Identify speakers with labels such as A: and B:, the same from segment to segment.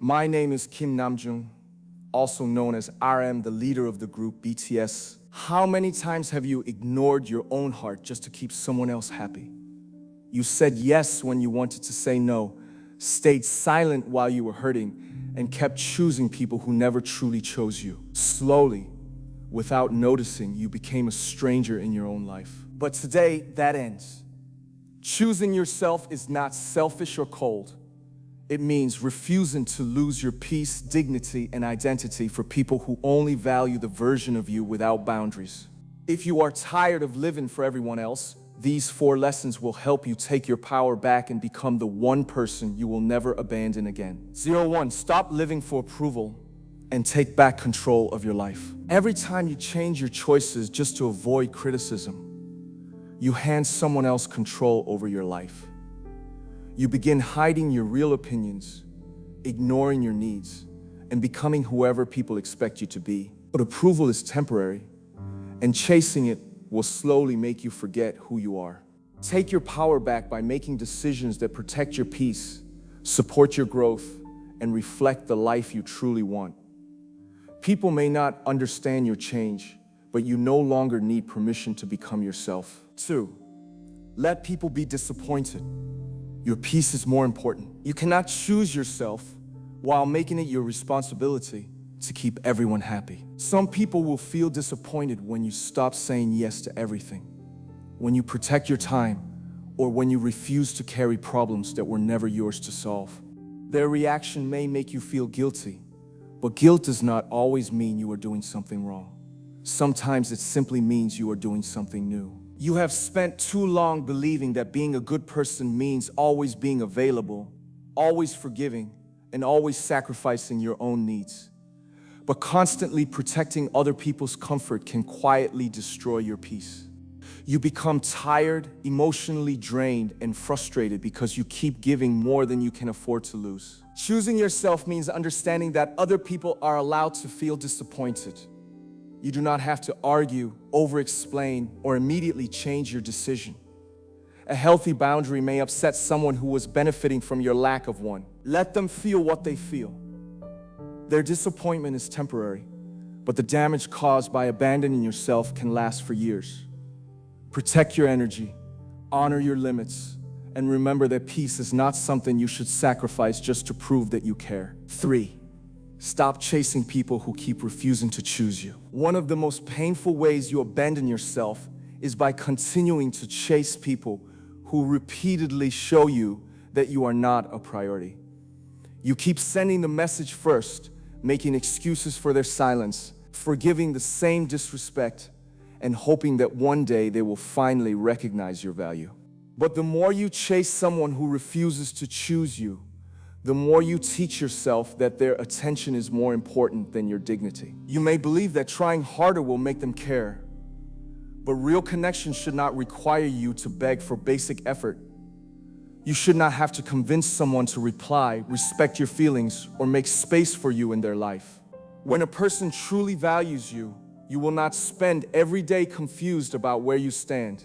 A: My name is Kim Namjoon, also known as RM, the leader of the group BTS. How many times have you ignored your own heart just to keep someone else happy? You said yes when you wanted to say no, stayed silent while you were hurting, and kept choosing people who never truly chose you. Slowly, without noticing, you became a stranger in your own life. But today, that ends. Choosing yourself is not selfish or cold. It means refusing to lose your peace, dignity, and identity for people who only value the version of you without boundaries. If you are tired of living for everyone else, these 4 lessons will help you take your power back and become the one person you will never abandon again. 1. Stop living for approval and take back control of your life. Every time you change your choices just to avoid criticism, you hand someone else control over your life. You begin hiding your real opinions, ignoring your needs, and becoming whoever people expect you to be. But approval is temporary, and chasing it will slowly make you forget who you are. Take your power back by making decisions that protect your peace, support your growth, and reflect the life you truly want. People may not understand your change, but you no longer need permission to become yourself. 2. Let people be disappointed. Your peace is more important. You cannot choose yourself while making it your responsibility to keep everyone happy. Some people will feel disappointed when you stop saying yes to everything, when you protect your time, or when you refuse to carry problems that were never yours to solve. Their reaction may make you feel guilty, but guilt does not always mean you are doing something wrong. Sometimes it simply means you are doing something new. You have spent too long believing that being a good person means always being available, always forgiving, and always sacrificing your own needs. But constantly protecting other people's comfort can quietly destroy your peace. You become tired, emotionally drained, and frustrated because you keep giving more than you can afford to lose. Choosing yourself means understanding that other people are allowed to feel disappointed. You do not have to argue, over-explain, or immediately change your decision. A healthy boundary may upset someone who was benefiting from your lack of one. Let them feel what they feel. Their disappointment is temporary, but the damage caused by abandoning yourself can last for years. Protect your energy, honor your limits, and remember that peace is not something you should sacrifice just to prove that you care. 3. Stop chasing people who keep refusing to choose you. One of the most painful ways you abandon yourself is by continuing to chase people who repeatedly show you that you are not a priority. You keep sending the message first, making excuses for their silence, forgiving the same disrespect, and hoping that one day they will finally recognize your value. But the more you chase someone who refuses to choose you, the more you teach yourself that their attention is more important than your dignity. You may believe that trying harder will make them care, but real connection should not require you to beg for basic effort. You should not have to convince someone to reply, respect your feelings, or make space for you in their life. When a person truly values you, you will not spend every day confused about where you stand.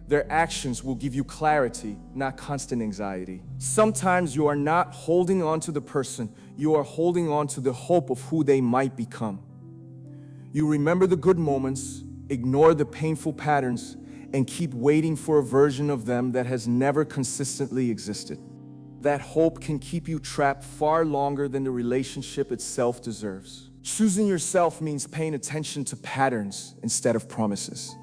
A: Their actions will give you clarity, not constant anxiety. Sometimes you are not holding on to the person, you are holding on to the hope of who they might become. You remember the good moments, ignore the painful patterns, and keep waiting for a version of them that has never consistently existed. That hope can keep you trapped far longer than the relationship itself deserves. Choosing yourself means paying attention to patterns instead of promises.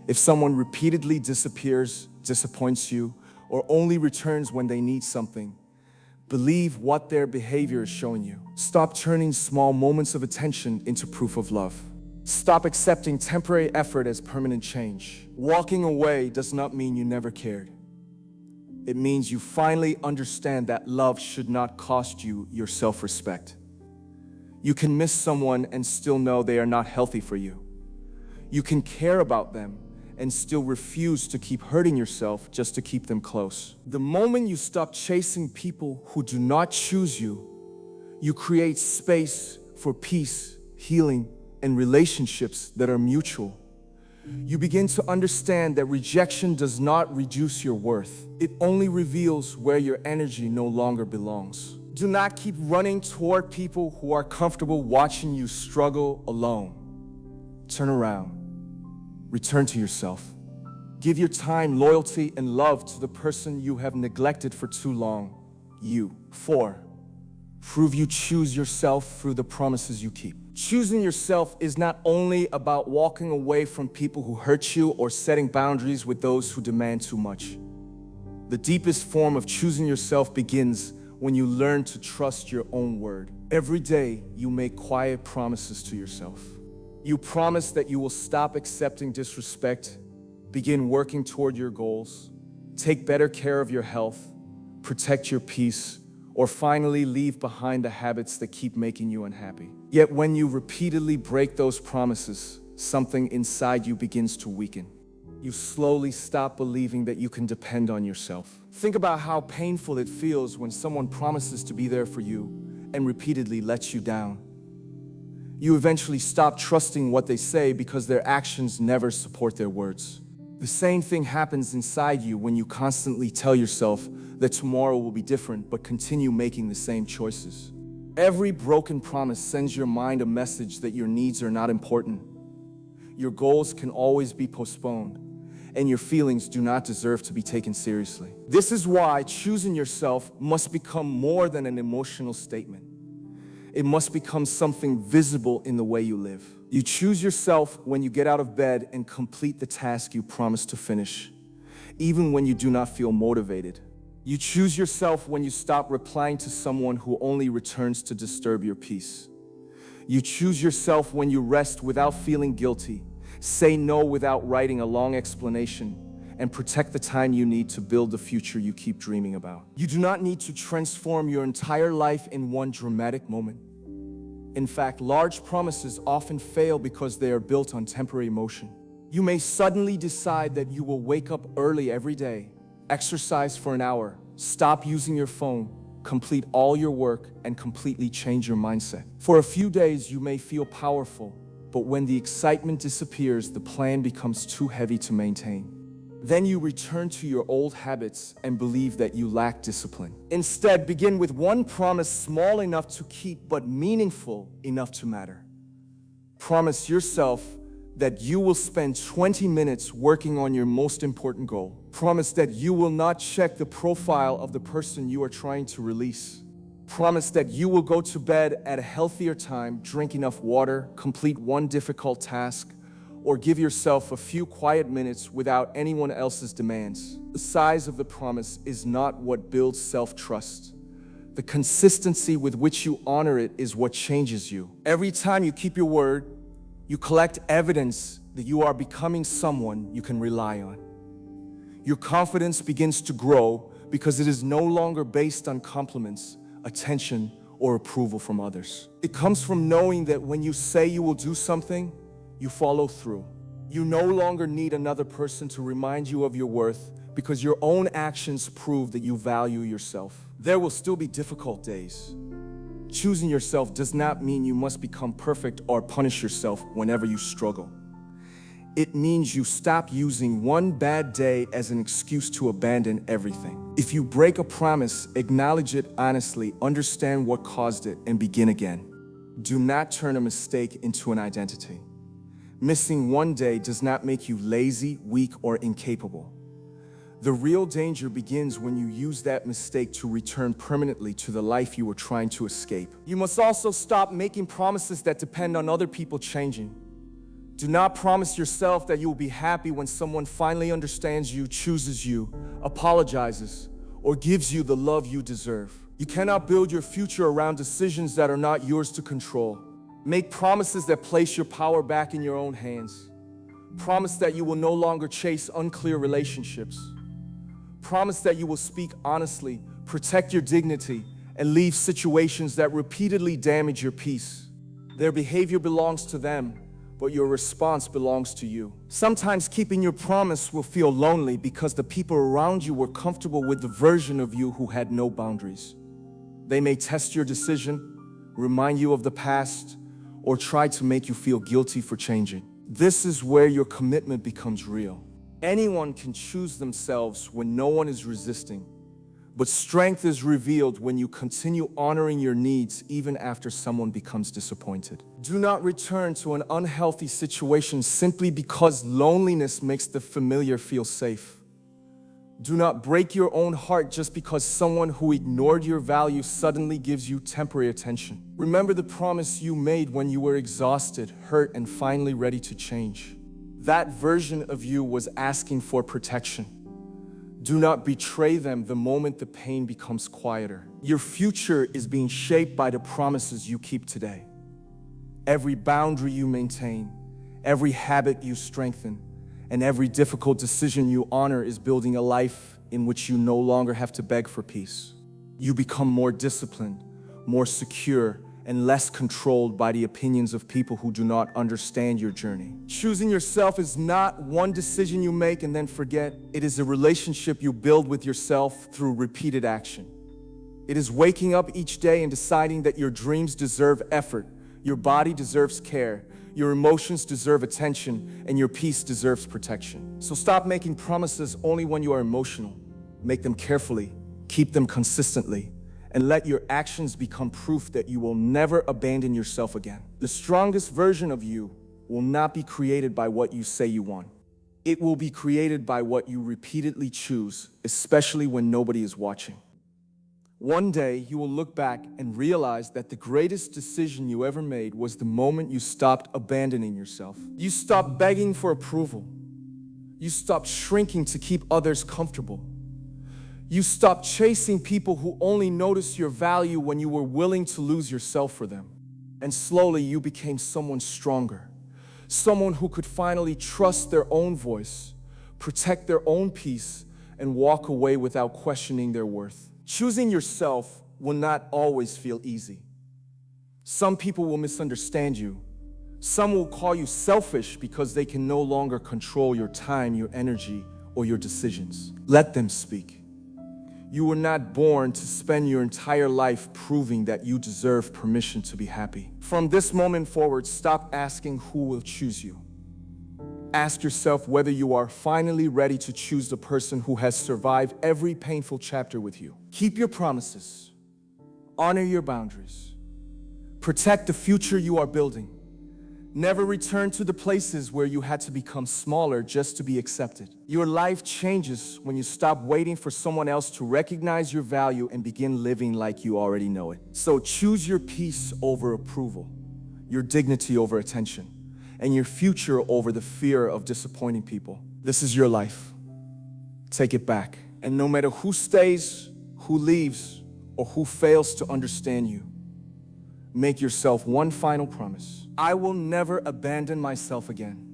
A: If someone repeatedly disappears, disappoints you, or only returns when they need something, believe what their behavior is showing you. Stop turning small moments of attention into proof of love. Stop accepting temporary effort as permanent change. Walking away does not mean you never cared. It means you finally understand that love should not cost you your self-respect. You can miss someone and still know they are not healthy for you. You can care about them and still refuse to keep hurting yourself just to keep them close. The moment you stop chasing people who do not choose you, you create space for peace, healing, and relationships that are mutual. You begin to understand that rejection does not reduce your worth. It only reveals where your energy no longer belongs. Do not keep running toward people who are comfortable watching you struggle alone. Turn around. Return to yourself. Give your time, loyalty, and love to the person you have neglected for too long. You. 4. Prove you choose yourself through the promises you keep. Choosing yourself is not only about walking away from people who hurt you or setting boundaries with those who demand too much. The deepest form of choosing yourself begins when you learn to trust your own word. Every day, you make quiet promises to yourself. You promise that you will stop accepting disrespect, begin working toward your goals, take better care of your health, protect your peace, or finally leave behind the habits that keep making you unhappy. Yet when you repeatedly break those promises, something inside you begins to weaken. You slowly stop believing that you can depend on yourself. Think about how painful it feels when someone promises to be there for you and repeatedly lets you down. You eventually stop trusting what they say because their actions never support their words. The same thing happens inside you when you constantly tell yourself that tomorrow will be different, but continue making the same choices. Every broken promise sends your mind a message that your needs are not important. Your goals can always be postponed, and your feelings do not deserve to be taken seriously. This is why choosing yourself must become more than an emotional statement. It must become something visible in the way you live. You choose yourself when you get out of bed and complete the task you promised to finish, even when you do not feel motivated. You choose yourself when you stop replying to someone who only returns to disturb your peace. You choose yourself when you rest without feeling guilty, say no without writing a long explanation, and protect the time you need to build the future you keep dreaming about. You do not need to transform your entire life in one dramatic moment. In fact, large promises often fail because they are built on temporary emotion. You may suddenly decide that you will wake up early every day, exercise for an hour, stop using your phone, complete all your work, and completely change your mindset. For a few days, you may feel powerful, but when the excitement disappears, the plan becomes too heavy to maintain. Then you return to your old habits and believe that you lack discipline. Instead, begin with one promise small enough to keep but meaningful enough to matter. Promise yourself that you will spend 20 minutes working on your most important goal. Promise that you will not check the profile of the person you are trying to release. Promise that you will go to bed at a healthier time, drink enough water, complete one difficult task, or give yourself a few quiet minutes without anyone else's demands. The size of the promise is not what builds self-trust. The consistency with which you honor it is what changes you. Every time you keep your word, you collect evidence that you are becoming someone you can rely on. Your confidence begins to grow because it is no longer based on compliments, attention, or approval from others. It comes from knowing that when you say you will do something, you follow through. You no longer need another person to remind you of your worth because your own actions prove that you value yourself. There will still be difficult days. Choosing yourself does not mean you must become perfect or punish yourself whenever you struggle. It means you stop using one bad day as an excuse to abandon everything. If you break a promise, acknowledge it honestly, understand what caused it, and begin again. Do not turn a mistake into an identity. Missing one day does not make you lazy, weak, or incapable. The real danger begins when you use that mistake to return permanently to the life you were trying to escape. You must also stop making promises that depend on other people changing. Do not promise yourself that you will be happy when someone finally understands you, chooses you, apologizes, or gives you the love you deserve. You cannot build your future around decisions that are not yours to control. Make promises that place your power back in your own hands. Promise that you will no longer chase unclear relationships. Promise that you will speak honestly, protect your dignity, and leave situations that repeatedly damage your peace. Their behavior belongs to them, but your response belongs to you. Sometimes keeping your promise will feel lonely because the people around you were comfortable with the version of you who had no boundaries. They may test your decision, remind you of the past, or try to make you feel guilty for changing. This is where your commitment becomes real. Anyone can choose themselves when no one is resisting, But strength is revealed when you continue honoring your needs even after someone becomes disappointed. Do not return to an unhealthy situation simply because loneliness makes the familiar feel safe. Do not break your own heart just because someone who ignored your value suddenly gives you temporary attention. Remember the promise you made when you were exhausted, hurt, and finally ready to change. That version of you was asking for protection. Do not betray them the moment the pain becomes quieter. Your future is being shaped by the promises you keep today. Every boundary you maintain, every habit you strengthen, and every difficult decision you honor is building a life in which you no longer have to beg for peace. You become more disciplined, more secure, and less controlled by the opinions of people who do not understand your journey. Choosing yourself is not one decision you make and then forget. It is a relationship you build with yourself through repeated action. It is waking up each day and deciding that your dreams deserve effort, your body deserves care, your emotions deserve attention, and your peace deserves protection. So stop making promises only when you are emotional. Make them carefully, keep them consistently, and let your actions become proof that you will never abandon yourself again. The strongest version of you will not be created by what you say you want. It will be created by what you repeatedly choose, especially when nobody is watching. One day, you will look back and realize that the greatest decision you ever made was the moment you stopped abandoning yourself. You stopped begging for approval. You stopped shrinking to keep others comfortable. You stopped chasing people who only noticed your value when you were willing to lose yourself for them. And slowly you became someone stronger, someone who could finally trust their own voice, protect their own peace, and walk away without questioning their worth. Choosing yourself will not always feel easy. Some people will misunderstand you. Some will call you selfish because they can no longer control your time, your energy, or your decisions. Let them speak. You were not born to spend your entire life proving that you deserve permission to be happy. From this moment forward, stop asking who will choose you. Ask yourself whether you are finally ready to choose the person who has survived every painful chapter with you. Keep your promises. Honor your boundaries. Protect the future you are building. Never return to the places where you had to become smaller just to be accepted. Your life changes when you stop waiting for someone else to recognize your value and begin living like you already know it. So choose your peace over approval, your dignity over attention, and your future over the fear of disappointing people. This is your life. Take it back. And no matter who stays, who leaves, or who fails to understand you, make yourself one final promise. I will never abandon myself again.